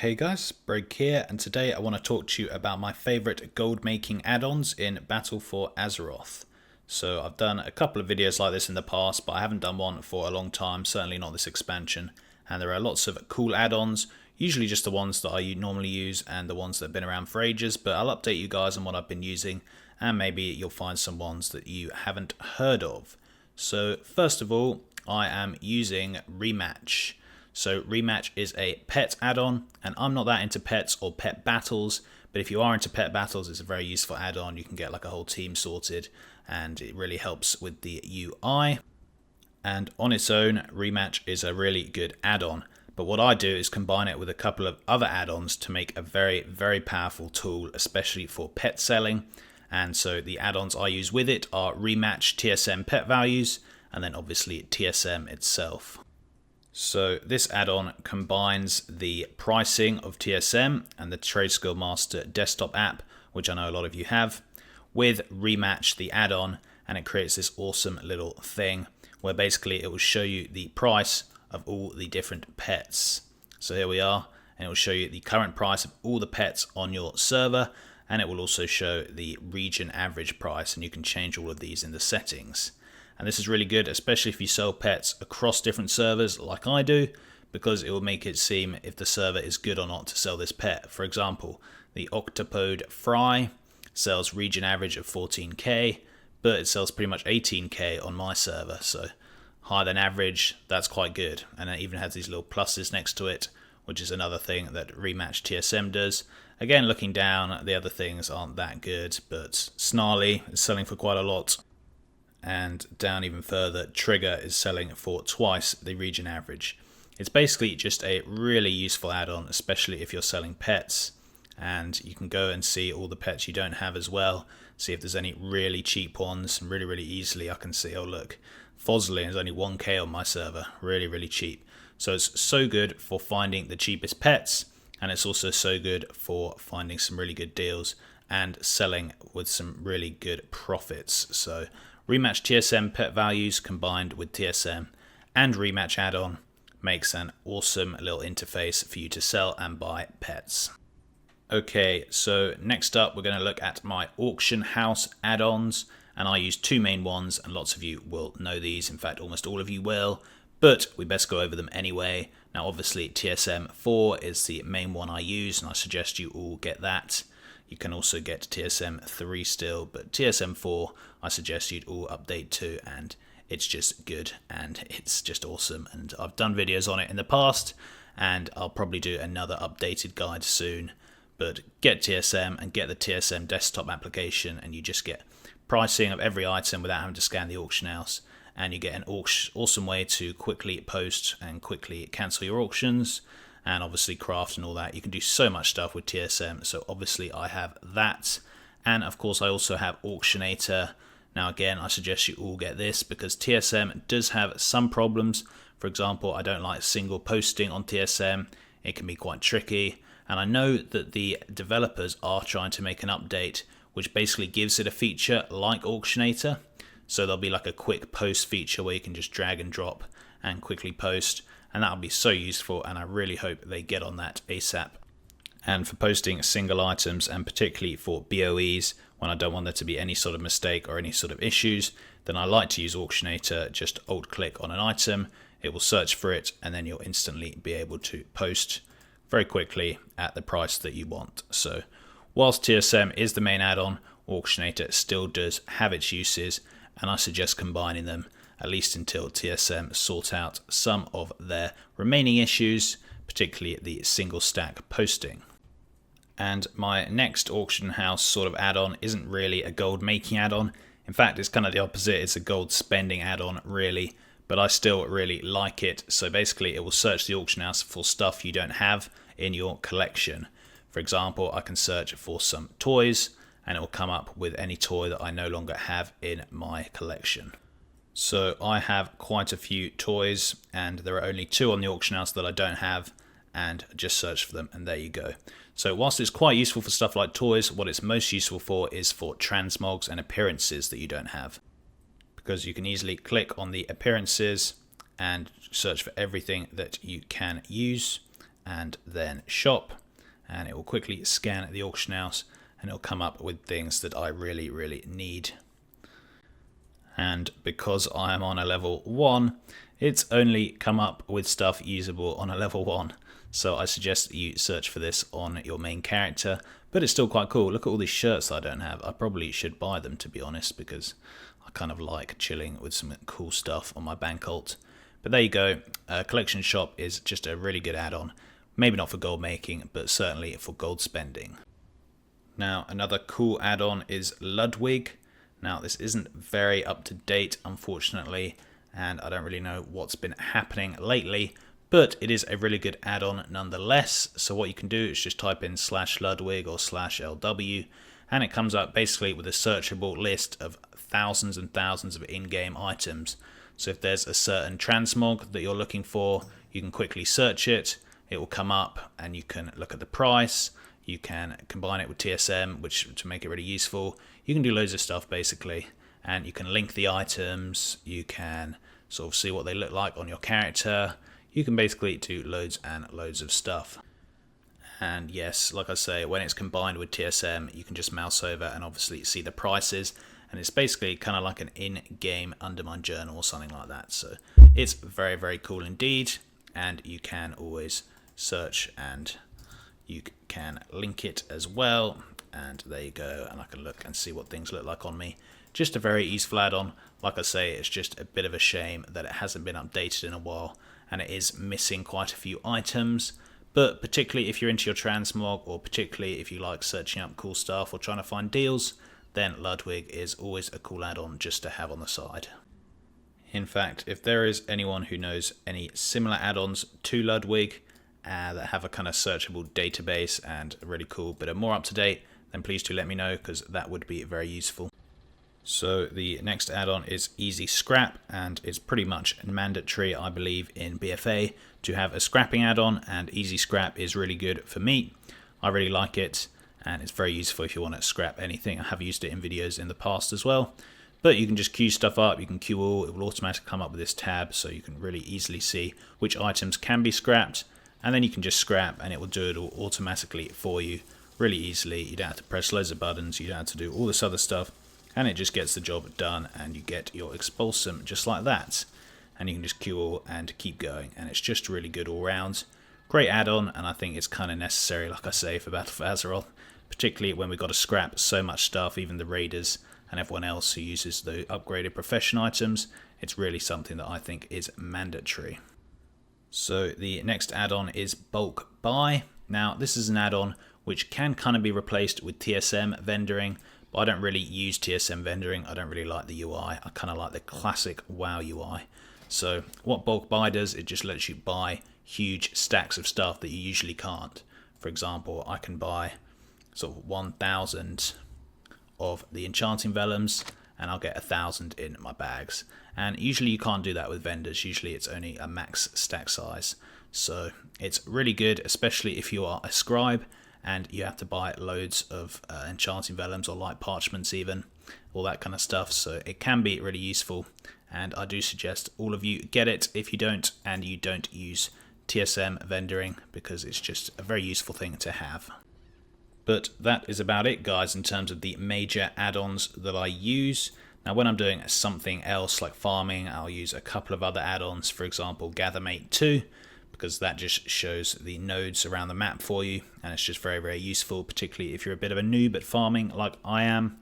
Hey guys, Brig here, and today I want to talk to you about my favourite gold making add-ons in Battle for Azeroth. So I've done a couple of videos like this in the past, but I haven't done one for a long time, certainly not this expansion. And there are lots of cool add-ons, usually just the ones that I normally use and the ones that have been around for ages, but I'll update you guys on what I've been using, and maybe you'll find some ones that you haven't heard of. So first of all, I am using Rematch. So Rematch is a pet add-on, and I'm not that into pets or pet battles, but if you are into pet battles, it's a very useful add-on. You can get like a whole team sorted, and it really helps with the UI. And on its own, Rematch is a really good add-on. But what I do is combine it with a couple of other add-ons to make a very, very powerful tool, especially for pet selling. And so the add-ons I use with it are Rematch TSM Pet Values, and then obviously TSM itself. So this add-on combines the pricing of TSM and the TradeSkillMaster desktop app, which I know a lot of you have, with Rematch the add-on, and it creates this awesome little thing where basically it will show you the price of all the different pets. So here we are, and it will show you the current price of all the pets on your server, and it will also show the region average price, and you can change all of these in the settings. And this is really good, especially if you sell pets across different servers like I do, because it will make it seem if the server is good or not to sell this pet. For example, the Octopode Fry sells region average of 14k, but it sells pretty much 18k on my server, so higher than average, that's quite good. And it even has these little pluses next to it, which is another thing that Rematch TSM does. Again, looking down, the other things aren't that good, but Snarly is selling for quite a lot. And down even further, Trigger is selling for twice the region average. It's basically just a really useful add-on, especially if you're selling pets, and you can go and see all the pets you don't have as well, see if there's any really cheap ones, and really easily I can see, oh look, Foslin is only 1k on my server, really cheap. So it's so good for finding the cheapest pets, and it's also so good for finding some really good deals and selling with some really good profits. So Rematch TSM Pet Values combined with TSM and Rematch add-on makes an awesome little interface for you to sell and buy pets. Okay, so next up we're going to look at my auction house add-ons, and I use two main ones, and lots of you will know these, in fact almost all of you will, but we best go over them anyway. Now obviously TSM 4 is the main one I use, and I suggest you all get that. You can also get TSM 3 still, but TSM 4 I suggest you'd all update to, and it's just good and it's just awesome, and I've done videos on it in the past, and I'll probably do another updated guide soon. But get TSM and get the TSM desktop application, and you just get pricing of every item without having to scan the auction house, and you get an awesome way to quickly post and quickly cancel your auctions, and obviously craft and all that. You can do so much stuff with TSM, so obviously I have that. And of course I also have Auctionator. Now again, I suggest you all get this because TSM does have some problems. For example, I don't like single posting on TSM. It can be quite tricky, and I know that the developers are trying to make an update which basically gives it a feature like Auctionator. So there'll be like a quick post feature where you can just drag and drop and quickly post, and that'll be so useful, and I really hope they get on that ASAP. And for posting single items, and particularly for BOEs, when I don't want there to be any sort of mistake or any sort of issues, then I like to use Auctionator. Just alt click on an item, it will search for it, and then you'll instantly be able to post very quickly at the price that you want. So whilst TSM is the main add-on, Auctionator still does have its uses, and I suggest combining them at least until TSM sort out some of their remaining issues, particularly the single stack posting. And my next auction house sort of add-on isn't really a gold making add-on. In fact, it's kind of the opposite. It's a gold spending add-on really, but I still really like it. So basically it will search the auction house for stuff you don't have in your collection. For example, I can search for some toys, and it will come up with any toy that I no longer have in my collection. So I have quite a few toys, and there are only two on the auction house that I don't have, and just search for them, and there you go. So whilst it's quite useful for stuff like toys, what it's most useful for is for transmogs and appearances that you don't have, because you can easily click on the appearances and search for everything that you can use, and then shop, and it will quickly scan the auction house and it'll come up with things that I really need. And because I am on a level 1, it's only come up with stuff usable on a level 1. So I suggest you search for this on your main character, but it's still quite cool. Look at all these shirts that I don't have. I probably should buy them, to be honest, because I kind of like chilling with some cool stuff on my bank alt. But there you go. Collection Shop is just a really good add-on. Maybe not for gold making, but certainly for gold spending. Now, another cool add-on is Ludwig. Now, this isn't very up to date, unfortunately, and I don't really know what's been happening lately, but it is a really good add-on nonetheless. So what you can do is just type in /Ludwig or /LW, and it comes up basically with a searchable list of thousands and thousands of in-game items. So if there's a certain transmog that you're looking for, you can quickly search it. It will come up and you can look at the price. You can combine it with TSM, which to make it really useful. You can do loads of stuff basically, and you can link the items. You can sort of see what they look like on your character. You can basically do loads and loads of stuff. And yes, like I say, when it's combined with TSM, you can just mouse over and obviously see the prices. And it's basically kind of like an in-game undermine journal or something like that. So it's very cool indeed. And you can always search and you can link it as well. And there you go. And I can look and see what things look like on me. Just a very useful add-on. Like I say, it's just a bit of a shame that it hasn't been updated in a while. And it is missing quite a few items. But particularly if you're into your transmog, or particularly if you like searching up cool stuff or trying to find deals, then Ludwig is always a cool add-on just to have on the side. In fact, if there is anyone who knows any similar add-ons to Ludwig that have a kind of searchable database and are really cool but are more up to date, then please do let me know, because that would be very useful. So the next add-on is Easy Scrap, and it's pretty much mandatory, I believe, in BFA to have a scrapping add-on, and Easy Scrap is really good for me. I really like it, and it's very useful if you want to scrap anything. I have used it in videos in the past as well. But you can just queue stuff up, you can queue all, it will automatically come up with this tab, so you can really easily see which items can be scrapped, and then you can just scrap and it will do it all automatically for you really easily. You don't have to press loads of buttons, you don't have to do all this other stuff, and it just gets the job done, and you get your expulsum just like that. And you can just queue all and keep going, and it's just really good all round. Great add-on, and I think it's kind of necessary, like I say, for Battle for Azeroth, particularly when we've got to scrap so much stuff, even the raiders and everyone else who uses the upgraded profession items. It's really something that I think is mandatory. So the next add-on is Bulk Buy. Now this is an add-on which can kind of be replaced with TSM vendoring, but I don't really use TSM vendoring. I don't really like the UI. I kind of like the classic WoW UI. So what Bulk Buy does, it just lets you buy huge stacks of stuff that you usually can't. For example, I can buy sort of 1,000 of the enchanting vellums, and I'll get 1,000 in my bags. And usually you can't do that with vendors. Usually it's only a max stack size. So it's really good, especially if you are a scribe and you have to buy loads of enchanting vellums or light parchments even, all that kind of stuff. So it can be really useful, and I do suggest all of you get it if you don't, and you don't use TSM vendoring, because it's just a very useful thing to have. But that is about it, guys, in terms of the major add-ons that I use. Now when I'm doing something else like farming, I'll use a couple of other add-ons, for example GatherMate 2, because that just shows the nodes around the map for you, and it's just very useful, particularly if you're a bit of a noob at farming like I am.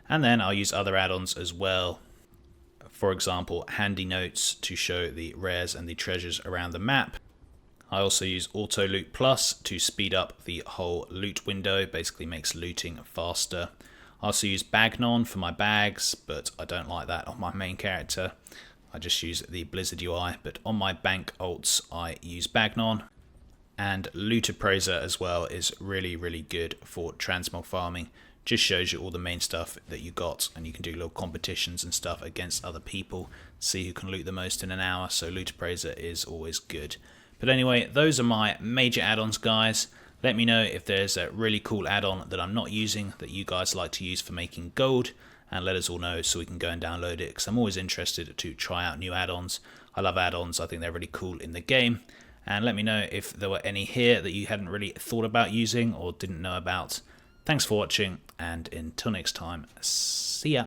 And then I'll use other add-ons as well, for example HandyNotes to show the rares and the treasures around the map. I also use AutoLootPlus to speed up the whole loot window, basically makes looting faster. I also use Bagnon for my bags, but I don't like that on my main character. I just use the Blizzard UI, but on my bank alts I use Bagnon. And LootAppraiser as well is really good for transmog farming. Just shows you all the main stuff that you got, and you can do little competitions and stuff against other people, see who can loot the most in an hour, so LootAppraiser is always good. But anyway, those are my major add-ons, guys. Let me know if there's a really cool add-on that I'm not using that you guys like to use for making gold, and let us all know so we can go and download it, because I'm always interested to try out new add-ons. I love add-ons, I think they're really cool in the game. and let me know if there were any here that you hadn't really thought about using or didn't know about. Thanks for watching, and until next time, see ya.